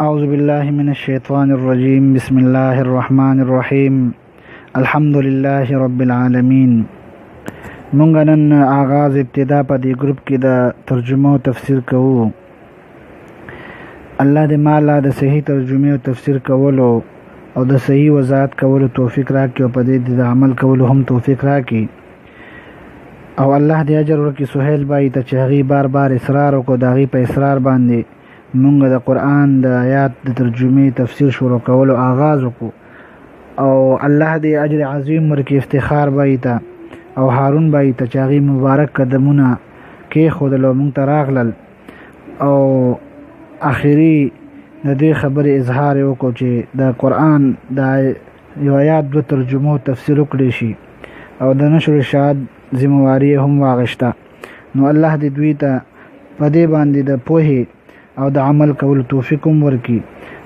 أعوذ بالله من الشيطان الرجيم بسم الله الرحمن الرحيم الحمد لله رب العالمين. مونږ نن آغاز ابتدا په دې ګروپ کې د ترجمه او تفسیر کوو. الله دې مالا د صحیح ترجمه او تفسیر کولو او د صحیح وضاحت کولو توفیق راکړي او په دې د عمل کولو هم توفیق راکړي. او الله دې اجر ورکړي سهیل بای ته چې هغې بار بار اصرار وکړو، د هغې په اصرار باندې مونږ د قرآن د آیات د ترجمې تفسیر شروع کولو آغاز وکړو. او الله دې اجر عظیم ورکړي افتخار بای ته او هارون بای ته چې هغې مبارک قدمونه کېښودل او مونږ ته راغلل او آخري د دې خبرې اظهار یې وکړو چې د قرآن د یو آیات دو ترجمو تفسیر وکړی شي او د نشر اشاعت ذمواري هم واغشته. نو الله دې دوی ته په دې باندې د پوهې او د عمل کولو توفیق هم ورکړي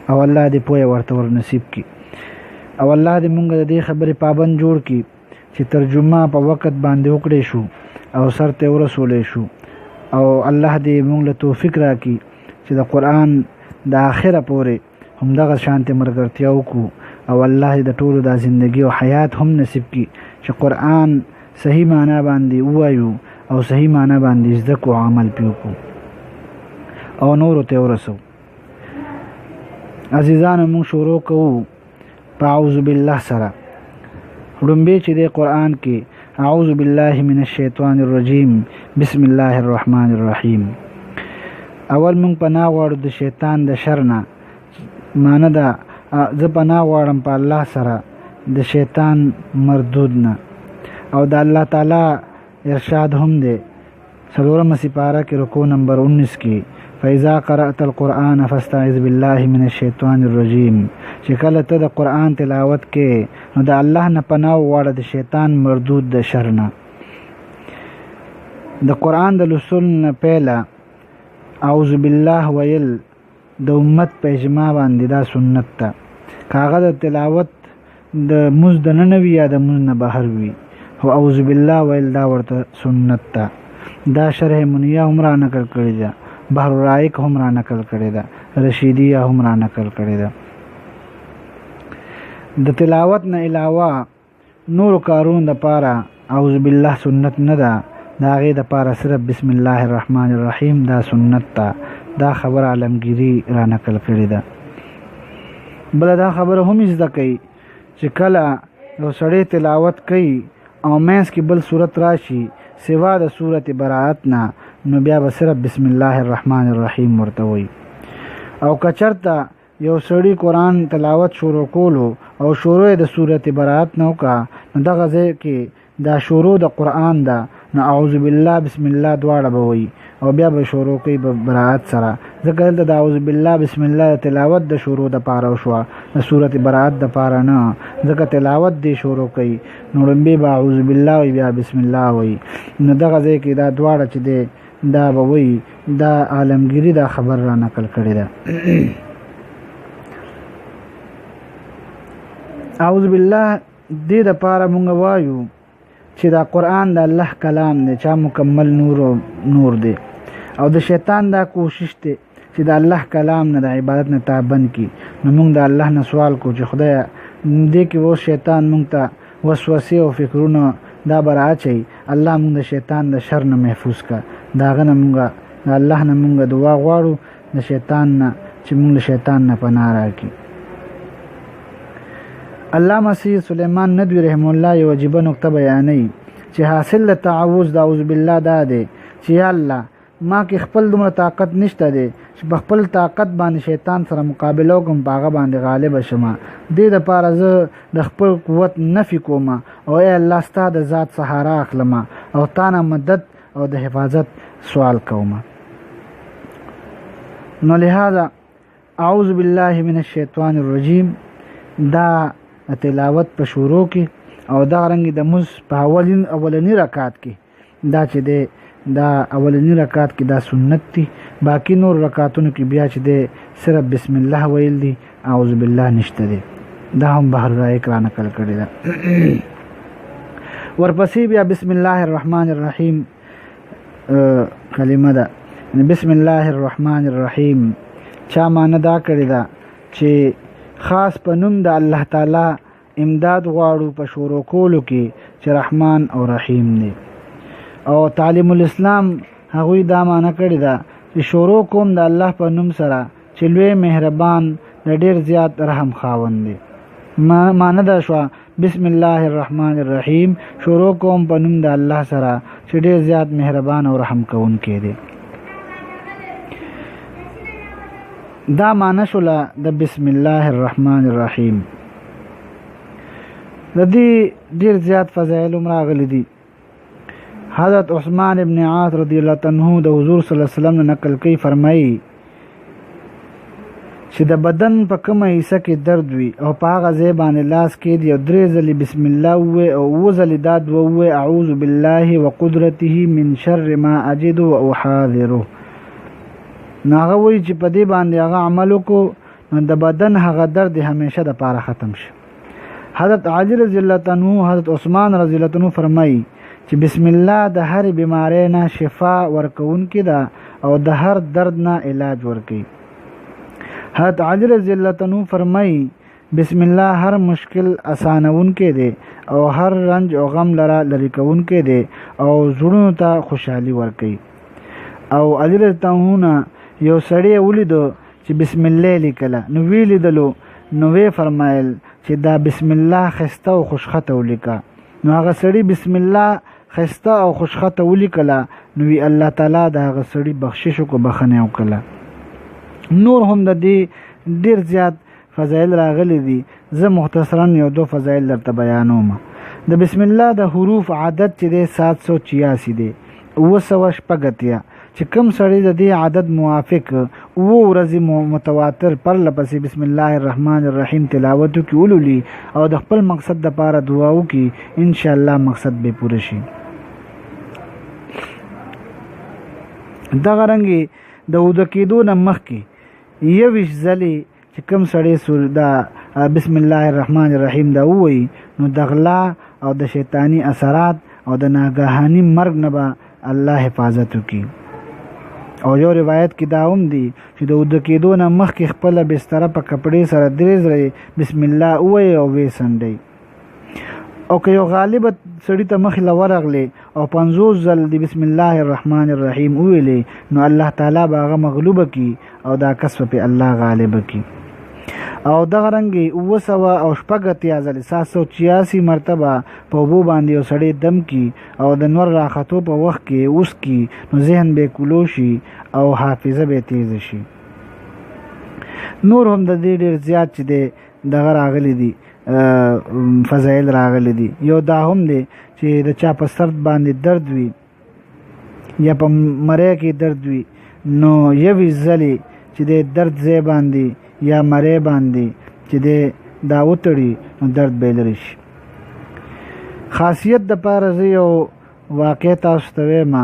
او الله دې پوهه ورته ور نصیب کړي او الله دې مونږ د دې خبرې پابند جوړ کړي چې ترجمه په وخت باندې وکړی شو او سر ته ورسولی شو. او الله دې مونږ له توفیق راکړي چې د قرآن د آخره پورې همدغه شانتې ملګرتیا وکړو او الله دې د ټولو د زندګي او حیات هم نصیب کړي چې قرآن صحیح معنا باندې ووایو او صحیح معنا باندې زده کړو، عمل پې وکړو او نورو ته ورسو. عزیزانو مونږ شروع کوو په اعوذ بالله سره. لومبی چې د قرآن کې اعوذ بالله من الشیطان الرجیم بسم الله الرحمن الرحیم. اول مونږ پناه غواړو د شیطان د شر نه، معنی ده زه پناه غواړم په الله سره د شیطان مردود نه. او د الله تعالی ارشاد هم دی 4 سپاره کې رکوع نمبر 19 کې فاذا قرأت القرآن فاستعذ بالله من الشیطان الرجیم، چې کله ته د قرآن تلاوت کې نو د الله نه پناه وغواړه د شیطان مردود د شر نه. د قرآن د لوستلو نه پیله اعوذ بالله ویل د امت په اجماع باندې دا سنت ده، که هغه د تلاوت د مونځ دننه وي یا د مونځ نه بهر وي، خو اعوذ بالله ویل دا ورته سنت ده. دا شرح منیه هم را نقل کړې ده، بحر الرائق هم را نقل کړې ده، رشیدیه هم را نقل کړې ده. د تلاوت نه علاوه نور کارونو دپاره اعوذ بالله سنت نه ده، د هغې دپاره صرف بسم الله الرحمن الرحیم دا سنت ده. دا خبر عالمگیری را نقل کړې ده. بله دا خبره هم زده کوي چې کله یو سړی تلاوت کوي او منځ کې بل صورت راشي سوا د صورت براءت نه، نو بیا به صرف بسم الله الرحمن الرحیم ورته وایي. او که چېرته یو سړي قرآن تلاوت شروع کولو او شروع د صورت براءت نه وکړه، نو دغه ځای کې دا شروع د قرآن ده، نو اعوذ بالله بسم الله دواړه به وایي او بیا به شروع کوي په براءت سره. ځکه دلته د اعوذ بالله بسم الله تلاوت د شروع دپاره وشوه، د صورت براءت دپاره نه، ځکه تلاوت دی شروع کوي نو لومبی به اعوذ بالله وایي بیا بسم الله وایي. نو دغه ځای کې دا دواړه چې دی دا به وایي. دا عالمگیری دا خبر را نقل کړې ده. اعوذ بالله دې دپاره مونږ وایو چې دا قرآن د الله کلام دی، چا مکمل نور دی. او د شیطان دا کوشش دی چې د الله کلام نه د عبادت نه تابند کی. نو مونږ د الله نه سوال کو چې خدای دې کې و شیطان مونږ ته وسوسې او فکرونه دا برا اچي، الله مونږ د شیطان د شر نه محفوظ کا. دا غنه مونږ د الله نه مونږ دعا غواړو د شیطان نه چې مونږ له شیطان نه پناه راکړي. علامه سید سلیمان ندوی رحم الله یو عجیبه نقطه بیانوي چې حاصل له تعوذ د اعوذ بالله دا دی چې یا الله ما کې خپل دومره طاقت نشته دی چې په خپل طاقت باندې شیطان سره مقابله وکړم، په هغه باندې غالب شم. دې دپاره زه د خپل قوت نفي کوم او ای الله ستا د ذات سهاره اخلم او تا نه مدد او د حفاظت سوال کوم. نو لہذا اعوذ بالله من الشیطان الرجیم دا تلاوت په شروع کې او دا رنګ د مز په اولنی رکعت کې دا چې دی دا اولنی رکعت کې دا سنت دي. باقی نور رکعتونو کې بیا چې دی صرف بسم الله ویل دي، اعوذ بالله نشته دی. دا هم بحر الرائق را نقل کړی ده. ورپسې بیا بسم الله الرحمن الرحیم کلمه ده. بسم الله الرحمن الرحیم چا معنی دا کړې ده چې خاص په نوم د الله تعالی امداد غواړو په شروع کولو کې چې رحمان او رحیم دی. او تعلیم الاسلام هغوی دا معنی کړې ده چې شروع کوم د الله په نوم سره چې لوی مهربان د ډېر زیات رحم خاوند دی. معنی دا شوه بسم الله الرحمن الرحیم، شروع کوم په نوم د الله سره چې ډېر زیات مهربان او رحم کوونکی دی. دا معنی شوله د بسم الله الرحمن الرحیم. د دې ډېر زیات فضایل هم راغلي دي. حضرت عثمان ابن عاص رضی الله عنه د حضور صلی الله علیه وسلم نه نقل کوي، فرمایي چې د بدن په کومه حصه کې درد وي او په هغه ځای باندې لاس کېږدي او 3 ځلې بسم الله ووایي او 9 ځلې دا دعا ووایي اعوذ بالله وقدرته من شر ما اجد واحاذره. نو هغه وایي چې په دې باندې هغه عمل وکړو نو د بدن هغه درد همیشه دپاره ختم شي. حضرت علی رضی الله عنه حضرت عثمان رضی الله عنه فرمایي چې بسم الله د هر بیماری نه شفا ورکوونکی ده او د هر درد نه علاج ورکوي. حضرت علی رضی الله عنه فرمایي بسم الله هر مشکل اسانونکی دی او هر رنج او غم لري کوونکی دی او زړونو ته خوشحالي ورکوي. او علی رضی الله عنه یو سړی ولیدو چې بسم الله لیکله نو وی لیدلو نو وی فرمایل چې دا بسم الله خسته او خوشخطه ولیکه. نو هغه سړی بسم الله خسته او خوشخطه ولیکله نو وی الله تعالی دا هغه سړی بخشش کو بخنه وکړه. نور هم د دې ډیر زیات فضایل راغلي دي. زه مختصرا یو 2 فضایل درته بیانوم. د بسم الله د حروف عدد چې دی 786 دی 980 چې کوم سړی د دې عدد موافق 9 ورځې متواتر پر لپسې بسم الله الرحمن الرحیم تلاوت وکړي ولولي او د خپل مقصد دپاره دعا وکړي ان شاء الله مقصد به پوره شي. دغه رنګې د وده کېدو نه مخکې 21 ځلې چې کوم سړی دا بسم الله الرحمن الرحیم دا ووایي نو د غلا او د شیطانی اثرات او د ناګهاني مرګ نه به الله حفاظت وکړي. او یو روایت کې دا هم دی چې د وده کېدو نه مخکې خپله بستره په کپړې سره 3 ځلې بسم الله ووایي او ویې سنډئ. او که یو غالبه سړي ته مخې له ورغلی او 50 ځل د بسم الله الرحمن الرحیم وویلې نو الله تعالی به هغه مغلوبه کړي او دا کس به الله غالبه کړي. او دغه رنګې 980 ځلې 786 مرتبه په اوبو باندې یو سړی دم کړي او د نور راختو په وخت کې اوس کړي نو ذهن به کلو شي او حافظه به تیز شي. نور هم د دې ډېر زیات چې دی دغه راغلی دي فضایل راغلی دي. یو دا هم دی چې د چا په سر باندې درد وي یا په مری کې درد وي نو 21 ځلې چې د درد ځای باندې یا مری باندې چې د دا وتړي نو درد به لري شي. خاصیت دپاره زه یو واقع تاسو ته وایم.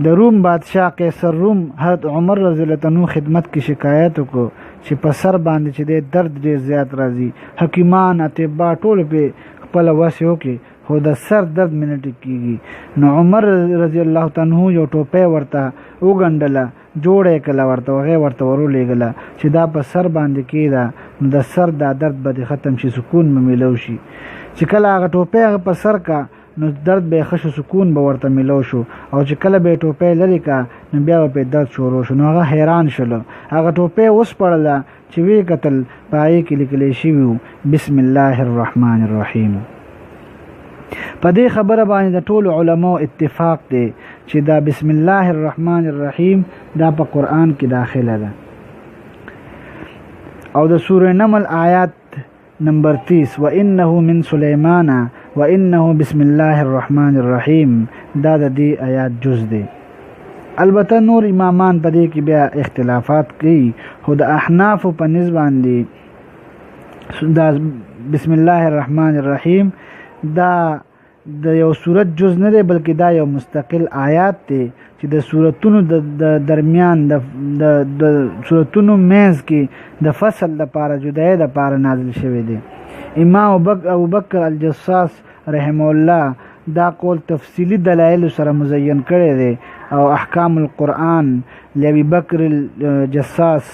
د روم بادشاه قیصر روم حضرت عمر رضی الله عنه خدمت کې شکایت وکړو چې په سر باندې چې د درد ډېر زیات راځي. حکیمان اطبا ټول په خپله وسې وکړي خو د سر درد مې نه ټیکېږي. نو عمر رضی الله عنه یو ټوپۍ ورته وګنډله جوړه یې کړله ورته هغې ورته ورولېږله چې دا په سر باندې کېږده نو د سر دا درد به دې ختم شي سکون به میلو شي. چې کله هغه ټوپۍ هغه په سر کا نو درد به ښه شو سکون به ورته میلو شو او چې کله به یې ټوپۍ لرې کا نو بیا به پرې درد شروع شو. نو هغه حیران شلو. هغه ټوپۍ وسپړله چې ویې کتل په هغې کې لیکلی شوي وو بسم الله الرحمن الرحیم. په دې خبره باندې د ټولو علماو اتفاق دی چې دا بسم الله الرحمن الرحیم دا په قرآن کې داخله ده. او د سوره نمل آیات نمبر 30 وانه من سلیمان وانه بسم الله الرحمن الرحیم دا د دې آیات جز دی. البته نور امامان په دې کې بیا اختلافات کوي خو د احناف په نسبت باندې دا بسم الله الرحمن الرحیم دا د یو سورت جز نه دی بلکې دا یو مستقل آیات دی چې د سورتونو د درمیان د سورتونو منځ کې د فصل لپاره جدای لپاره نازل شوی دی. امام ابوبکر الجصاص رحم الله دا قول تفصیلی دلایل سره مزین کړی دی او احکام القرآن لابی بکر الجصاص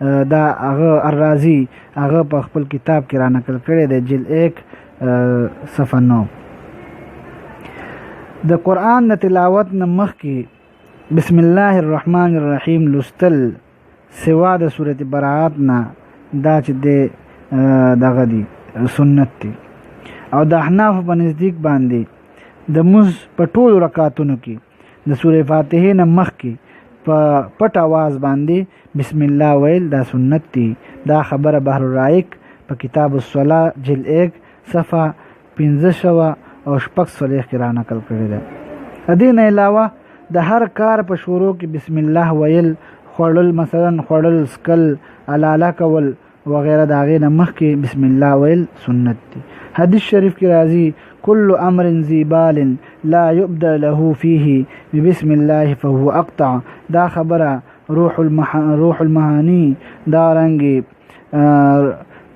دا هغه الرازی هغه په خپل کتاب کې را نقل کړی دی جلد 1 صفحه 9. د قرآن د تلاوت نه مخکې بسم الله الرحمن الرحیم لوستل سوا د سورة براءت نه دا چې د دغه دی سنت دی، او د احناف په نزدیک باندې د مونځ په ټولو رکعاتونو کې د سورې فاتحې نه مخکې په پټ اواز باندې بسم الله ویل دا سنت دی. دا خبره بحر الرائق په کتاب الصلاة جلد 1 صفحه 1546 کې را نقل کړی ده. دې نه علاوه د هر کار په شروع کې بسم الله ویل، خوړل مثلا خوړل، سکل، علاله کول وغیره د هغې نه مخکې بسم الله ویل سنت دی. حدیث شریف کې راځي كل امر ذي بال لا يبدأ له فيه ببسم الله فهو اقطع. دا خبره روح المعانی دا رنګي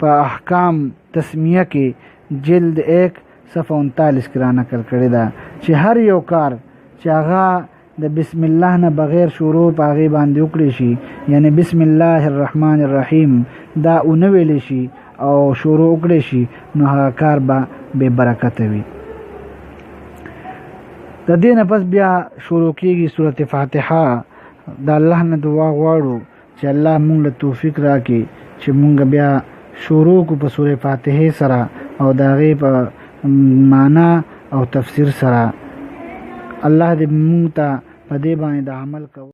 په احکام تسمیه کې جلد 1 صفحه 39 کې را نقل کړی ده چې هر یو کار چې هغه د بسم الله نه بغیر شروع په هغې باندې وکړی شي، یعنی بسم الله الرحمن الرحیم دا اونه ویلی شي او شروع وکړی شي، نو هغه کار به بې برکته وي. د دې نه پس بیا شروع کېږي سورة فاتحه. د الله نه دعا غواړو چې الله مونږ له توفیق راکړي چې مونږ بیا شروع کو په سورة فاتحه سره او د هغې په معنا او تفسیر سره. الله دې مونږ ته په دې باندې د عمل کوو.